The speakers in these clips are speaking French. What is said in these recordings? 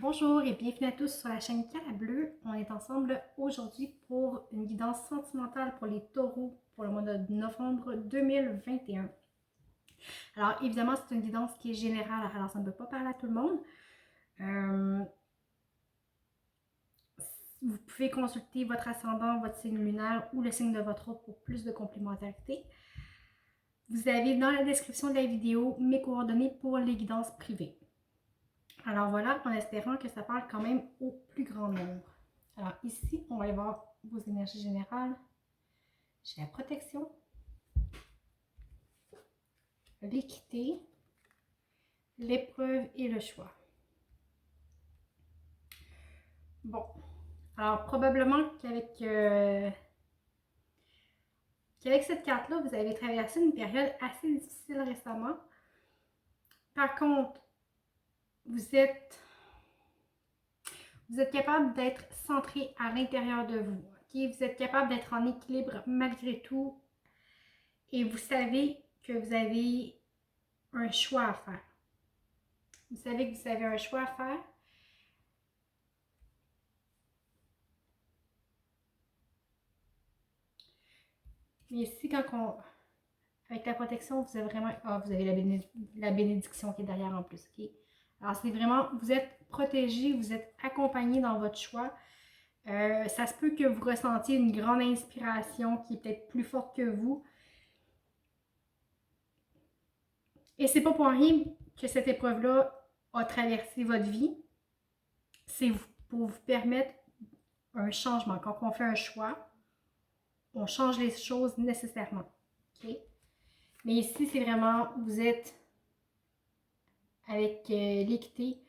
Bonjour et bienvenue à tous sur la chaîne Cala Bleu. On est ensemble aujourd'hui pour une guidance sentimentale pour les taureaux pour le mois de novembre 2021. Alors évidemment, c'est une guidance qui est générale, alors ça ne peut pas parler à tout le monde. Vous pouvez consulter votre ascendant, votre signe lunaire ou le signe de votre autre pour plus de complémentarité. Vous avez dans la description de la vidéo mes coordonnées pour les guidances privées. Alors voilà, en espérant que ça parle quand même au plus grand nombre. Alors ici, on va aller voir vos énergies générales. J'ai la protection, l'équité, l'épreuve et le choix. Bon, alors probablement qu'avec cette carte-là, vous avez traversé une période assez difficile récemment. Par contre, vous êtes capable d'être centré à l'intérieur de vous. Okay? Vous êtes capable d'être en équilibre malgré tout. Et vous savez que vous avez un choix à faire. Vous savez que vous avez un choix à faire. Mais ici, avec la protection, vous avez vraiment... vous avez la bénédiction qui est derrière en plus. Okay? Alors, c'est vraiment... Vous êtes protégé, vous êtes accompagné dans votre choix. Ça se peut que vous ressentiez une grande inspiration qui est peut-être plus forte que vous. Et c'est pas pour rien que cette épreuve-là a traversé votre vie. C'est pour vous permettre un changement. Quand on fait un choix, on change les choses nécessairement. Okay? Mais ici, c'est vraiment, vous êtes avec l'équité,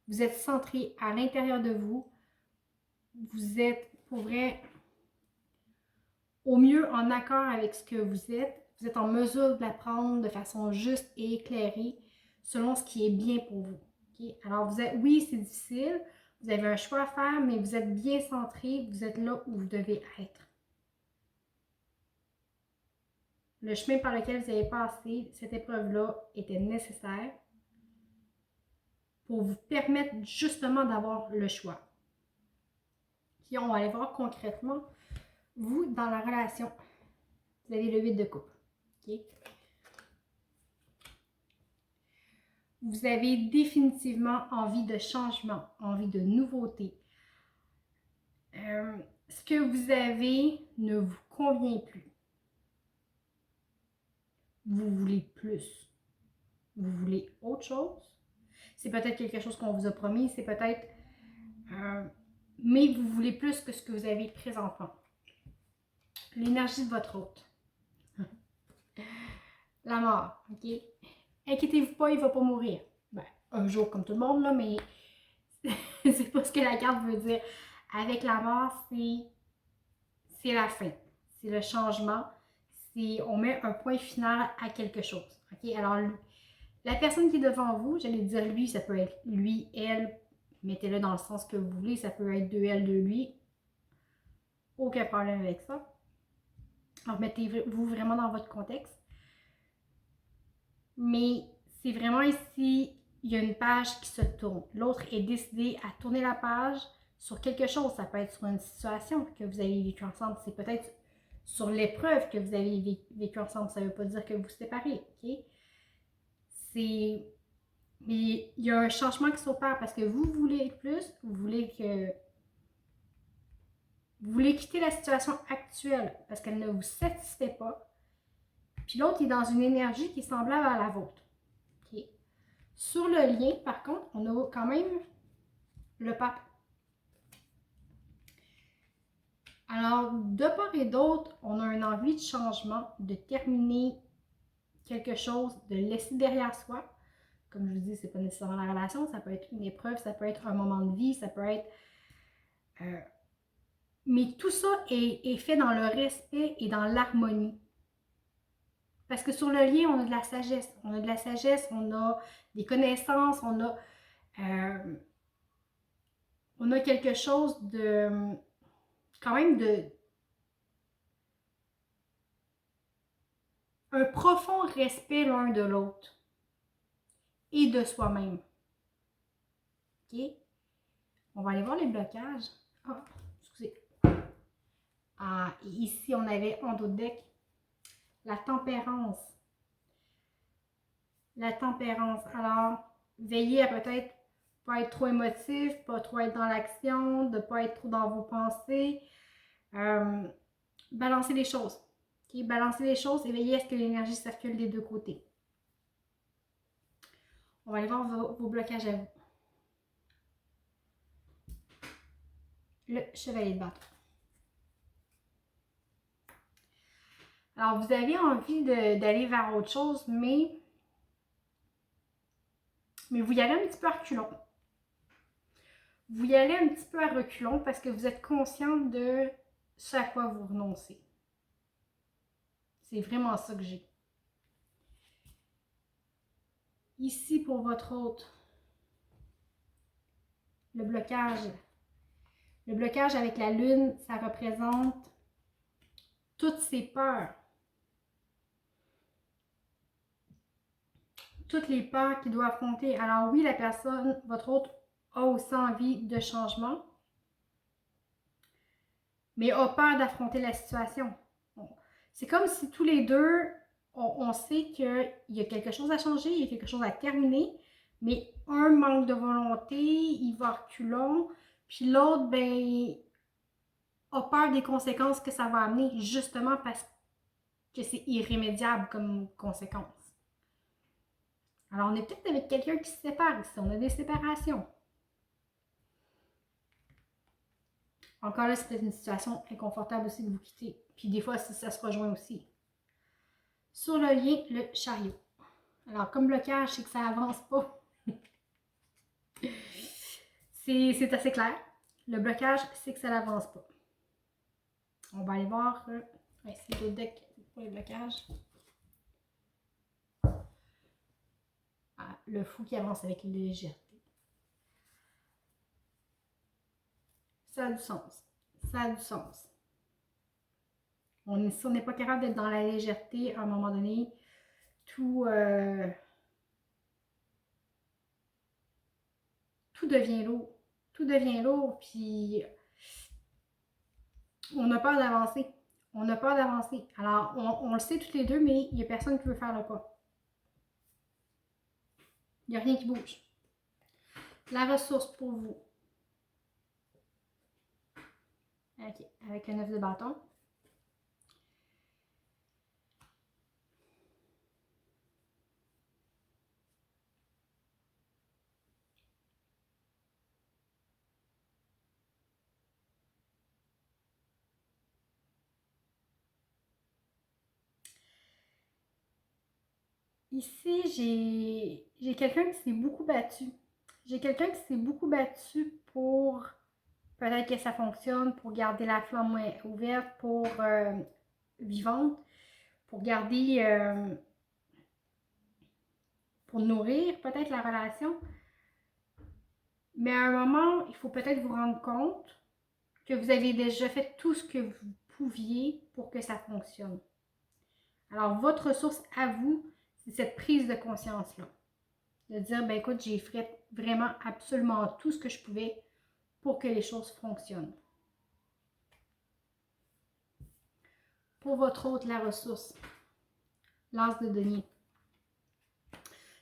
vous êtes centré à l'intérieur de vous, vous êtes pour vrai au mieux en accord avec ce que vous êtes en mesure de l'apprendre de façon juste et éclairée selon ce qui est bien pour vous. Okay? Alors, oui, c'est difficile, vous avez un choix à faire, mais vous êtes bien centré, vous êtes là où vous devez être. Le chemin par lequel vous avez passé, cette épreuve-là, était nécessaire pour vous permettre justement d'avoir le choix. Puis on va aller voir concrètement, vous, dans la relation, vous avez le 8 de coupe. Okay? Vous avez définitivement envie de changement, envie de nouveauté. Ce que vous avez ne vous convient plus. Vous voulez plus. Vous voulez autre chose. C'est peut-être quelque chose qu'on vous a promis, c'est peut-être... mais vous voulez plus que ce que vous avez présentement. L'énergie de votre hôte. La mort, ok? Inquiétez-vous pas, il va pas mourir. Ben, un jour comme tout le monde, là, mais c'est pas ce que la carte veut dire. Avec la mort, c'est la fin. C'est le changement. On met un point final à quelque chose. Ok? Alors, la personne qui est devant vous, j'allais dire lui, ça peut être lui, elle, mettez-le dans le sens que vous voulez, ça peut être de elle, de lui. Aucun problème avec ça. Alors, mettez-vous vraiment dans votre contexte. Mais c'est vraiment ici, il y a une page qui se tourne. L'autre est décidé à tourner la page sur quelque chose. Ça peut être sur une situation que vous avez vécue ensemble. C'est peut-être sur l'épreuve que vous avez vécue ensemble. Ça ne veut pas dire que vous vous séparez. Okay? Mais il y a un changement qui s'opère parce que vous voulez plus. Vous voulez quitter la situation actuelle parce qu'elle ne vous satisfait pas. Puis l'autre est dans une énergie qui est semblable à la vôtre. Okay? Sur le lien, par contre, on a quand même le pape. Alors, de part et d'autre, on a une envie de changement, de terminer quelque chose, de laisser derrière soi. Comme je vous dis, c'est pas nécessairement la relation, ça peut être une épreuve, ça peut être un moment de vie, ça peut être... mais tout ça est fait dans le respect et dans l'harmonie. Parce que sur le lien, on a de la sagesse. On a de la sagesse, on a des connaissances, on a quelque chose de... quand même de... un profond respect l'un de l'autre et de soi-même. OK? On va aller voir les blocages. Ah, excusez. Ah, ici, on avait en dos de deck la tempérance. La tempérance. Alors, veillez à peut-être pas être trop émotif, pas trop être dans l'action, de pas être trop dans vos pensées. Balancer les choses. Okay? Balancer les choses et veillez à ce que l'énergie circule des deux côtés. On va aller voir vos blocages à vous. Le chevalier de bâton. Alors, vous avez envie d'aller vers autre chose, mais vous y allez un petit peu à reculons. Vous y allez un petit peu à reculons parce que vous êtes consciente de ce à quoi vous renoncez. C'est vraiment ça que j'ai. Ici, pour votre hôte, le blocage. Le blocage avec la lune, ça représente toutes ces peurs. Toutes les peurs qu'il doit affronter. Alors oui, la personne, votre hôte, a aussi envie de changement, mais a peur d'affronter la situation. C'est comme si tous les deux, on sait qu'il y a quelque chose à changer, il y a quelque chose à terminer, mais un manque de volonté, il va reculons, puis l'autre, ben, a peur des conséquences que ça va amener, justement parce que c'est irrémédiable comme conséquence. Alors, on est peut-être avec quelqu'un qui se sépare ici, on a des séparations. Encore là, c'est une situation inconfortable aussi de vous quitter. Puis des fois, ça se rejoint aussi. Sur le lien, le chariot. Alors, comme blocage, c'est que ça avance pas. C'est assez clair. Le blocage, c'est que ça n'avance pas. On va aller voir. C'est d'autres decks pour les blocages. Ah, le fou qui avance avec légèreté. Ça a du sens. Ça a du sens. Si on n'est pas capable d'être dans la légèreté, à un moment donné, tout devient lourd. Tout devient lourd, puis on a peur d'avancer. On a peur d'avancer. Alors, on le sait toutes les deux, mais il n'y a personne qui veut faire le pas. Il n'y a rien qui bouge. La ressource pour vous. OK, avec un 9 de bâton. Ici, j'ai quelqu'un qui s'est beaucoup battu. J'ai quelqu'un qui s'est beaucoup battu pour peut-être que ça fonctionne, pour garder la flamme ouverte, pour vivante, pour garder, pour nourrir peut-être la relation. Mais à un moment, il faut peut-être vous rendre compte que vous avez déjà fait tout ce que vous pouviez pour que ça fonctionne. Alors, votre ressource à vous, c'est cette prise de conscience-là. De dire, ben écoute, j'ai fait vraiment absolument tout ce que je pouvais pour que les choses fonctionnent. Pour votre hôte, la ressource, l'as de denier,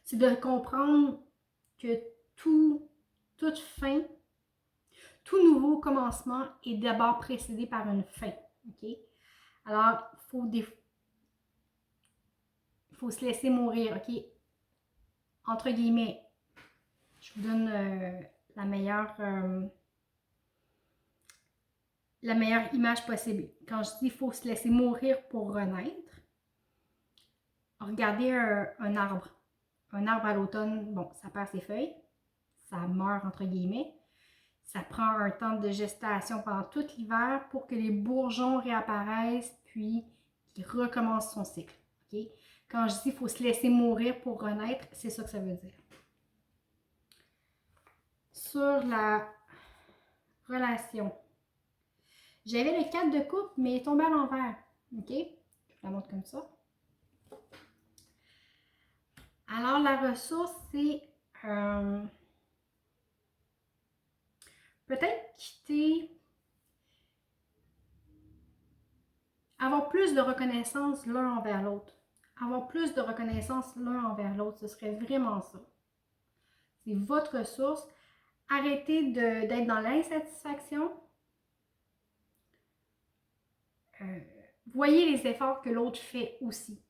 c'est de comprendre que toute fin, tout nouveau commencement est d'abord précédé par une fin. OK? Alors, il faut se laisser mourir. OK? Entre guillemets, je vous donne la meilleure image possible. Quand je dis qu'il faut se laisser mourir pour renaître, regardez un arbre. Un arbre à l'automne, bon, ça perd ses feuilles, ça meurt entre guillemets. Ça prend un temps de gestation pendant tout l'hiver pour que les bourgeons réapparaissent puis qu'il recommence son cycle. Okay? Quand je dis qu'il faut se laisser mourir pour renaître, c'est ça que ça veut dire. Sur la relation, j'avais le 4 de coupe, mais il est tombé à l'envers. OK? Je la montre comme ça. Alors, la ressource, c'est peut-être quitter, avoir plus de reconnaissance l'un envers l'autre. Avoir plus de reconnaissance l'un envers l'autre, ce serait vraiment ça. C'est votre ressource. Arrêtez d'être dans l'insatisfaction. Voyez les efforts que l'autre fait aussi.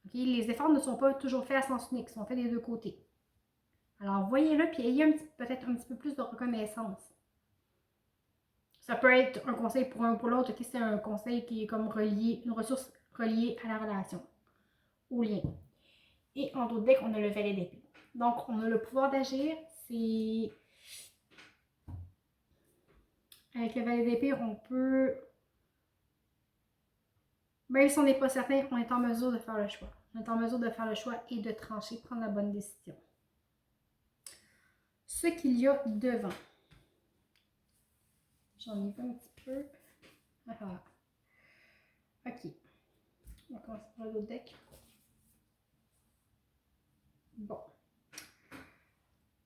Okay? Les efforts ne sont pas toujours faits à sens unique, ils sont faits des deux côtés. Alors, voyez-le, puis ayez peut-être un petit peu plus de reconnaissance. Ça peut être un conseil pour un ou pour l'autre, okay? C'est un conseil qui est comme relié, une ressource reliée à la relation, au lien. Et en d'autres decks, on a le valet d'épée. Donc, on a le pouvoir d'agir, c'est... Avec le valet d'épée, on peut... Même si on n'est pas certain, on est en mesure de faire le choix. On est en mesure de faire le choix et de trancher, prendre la bonne décision. Ce qu'il y a devant. J'en ai vu un petit peu. Ah. Ok. On va commencer par l'autre deck. Bon.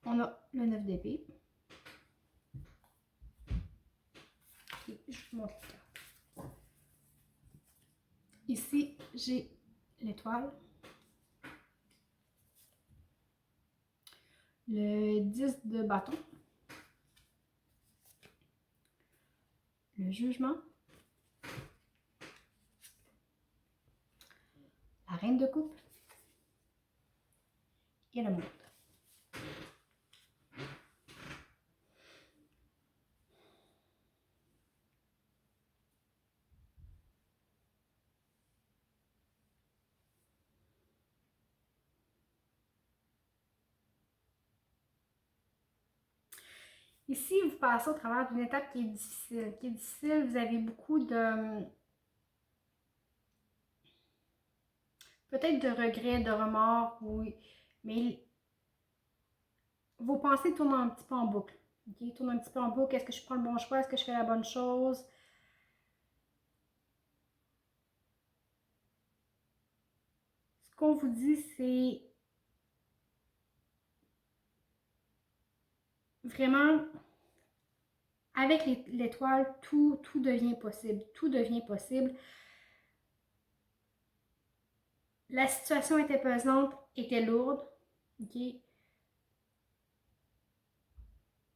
On a le 9 d'épée. Ok, je vous montre les cartes. Ici, j'ai l'étoile. Le 10 de bâton. Le jugement. La reine de coupe. Et le monde. Ici, vous passez au travers d'une étape qui est difficile. Vous avez beaucoup de... peut-être de regrets, de remords, oui. Mais vos pensées tournent un petit peu en boucle. Okay? Tournent un petit peu en boucle. Est-ce que je prends le bon choix? Est-ce que je fais la bonne chose? Ce qu'on vous dit, c'est vraiment, avec l'étoile, tout devient possible. Tout devient possible. La situation était pesante, était lourde. Okay?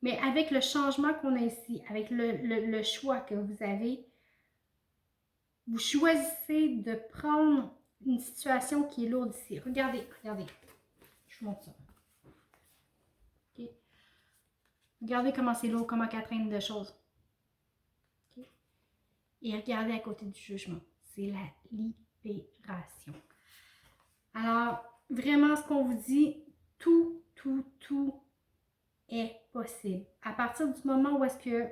Mais avec le changement qu'on a ici, avec le choix que vous avez, vous choisissez de prendre une situation qui est lourde ici. Regardez, regardez. Je vous montre ça. Okay? Regardez comment c'est lourd, comment qu'elle traîne de choses. Okay? Et regardez à côté du jugement. C'est la libération. Alors, vraiment, ce qu'on vous dit, tout est possible. À partir du moment où est-ce que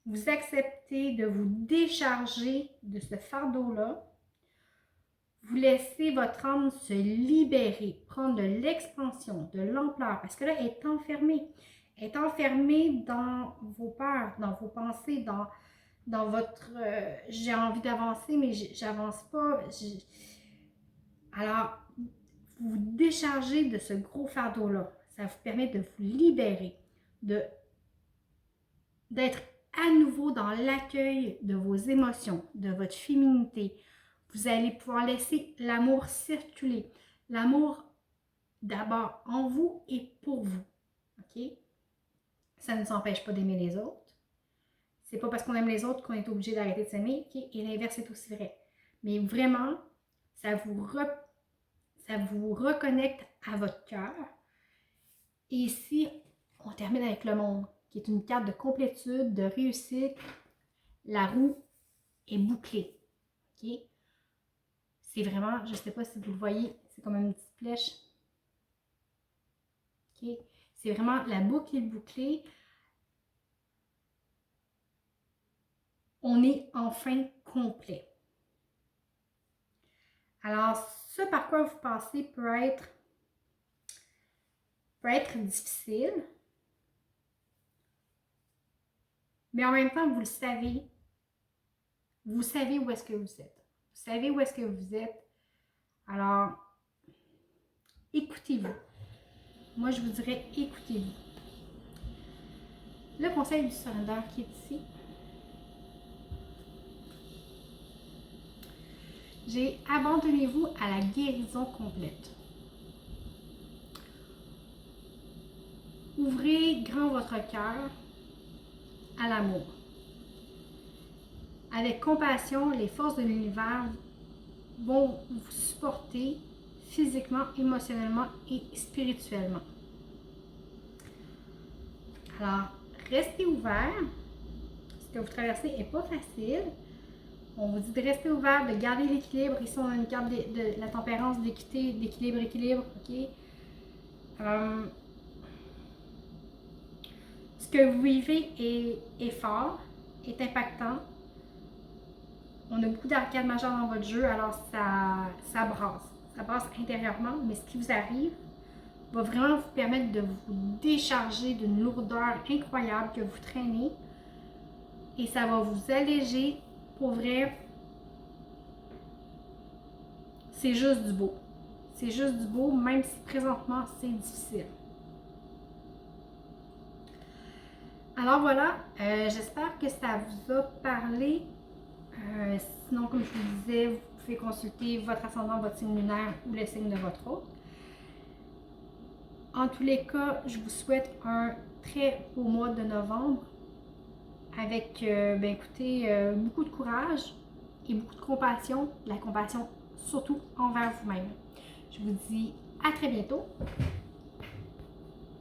vous acceptez de vous décharger de ce fardeau-là, vous laissez votre âme se libérer, prendre de l'expansion, de l'ampleur, parce que là, elle est enfermée. Elle est enfermée dans vos peurs, dans vos pensées, dans votre... j'ai envie d'avancer, mais j'avance pas. Alors, vous déchargez de ce gros fardeau-là. Ça vous permet de vous libérer, d'être à nouveau dans l'accueil de vos émotions, de votre féminité. Vous allez pouvoir laisser l'amour circuler. L'amour d'abord en vous et pour vous. OK? Ça ne nous empêche pas d'aimer les autres. C'est pas parce qu'on aime les autres qu'on est obligé d'arrêter de s'aimer. Okay? Et l'inverse est aussi vrai. Mais vraiment, ça vous reconnecte à votre cœur. Et ici, on termine avec le monde, qui est une carte de complétude, de réussite. La roue est bouclée. Okay? C'est vraiment, je ne sais pas si vous le voyez, c'est comme une petite flèche. Okay? C'est vraiment la boucle est bouclée. On est enfin complet. Alors, ce par quoi vous passez peut être difficile, mais en même temps, vous le savez. Vous savez où est-ce que vous êtes. Vous savez où est-ce que vous êtes. Alors, écoutez-vous. Moi, je vous dirais, écoutez-vous. le conseil du surrender qui est ici. J'ai abandonnez-vous à la guérison complète. Ouvrez grand votre cœur à l'amour. Avec compassion, les forces de l'univers vont vous supporter physiquement, émotionnellement et spirituellement. Alors, restez ouvert. Ce que vous traversez n'est pas facile. On vous dit de rester ouvert, de garder l'équilibre. Ici, on a une carte de la tempérance, d'équité, d'équilibre, équilibre. OK? Ce que vous vivez est fort, est impactant. On a beaucoup d'arcades majeures dans votre jeu, alors ça brasse. Ça brasse intérieurement, mais ce qui vous arrive va vraiment vous permettre de vous décharger d'une lourdeur incroyable que vous traînez. Et ça va vous alléger. Pour vrai, c'est juste du beau. C'est juste du beau, même si présentement c'est difficile. Alors voilà, j'espère que ça vous a parlé. Sinon, comme je vous disais, vous pouvez consulter votre ascendant, votre signe lunaire ou le signe de votre hôte. En tous les cas, je vous souhaite un très beau mois de novembre avec, écoutez, beaucoup de courage et beaucoup de compassion. La compassion surtout envers vous-même. Je vous dis à très bientôt.